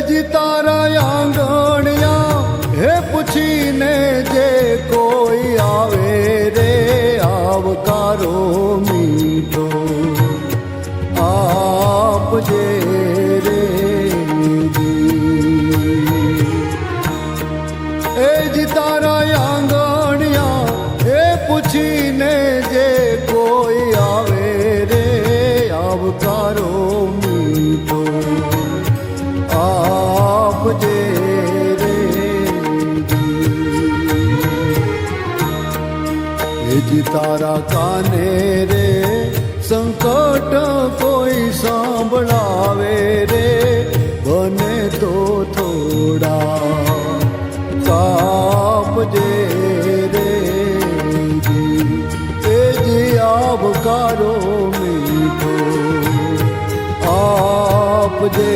જી તારા આંગણિયા હે પૂછીને જે કોઈ આવે રે આવકારો મીઠો આપજે રે એ જી તારા આંગણિયા હે પૂછીને જે કોઈ આવે રે આવકારો મીઠો આપજે રે જી તારા કાને રે સંકટ કોઈ સાંભળાવે રે બને તો થોડા કાપજે રે જી આવકારો મીઠો આપજે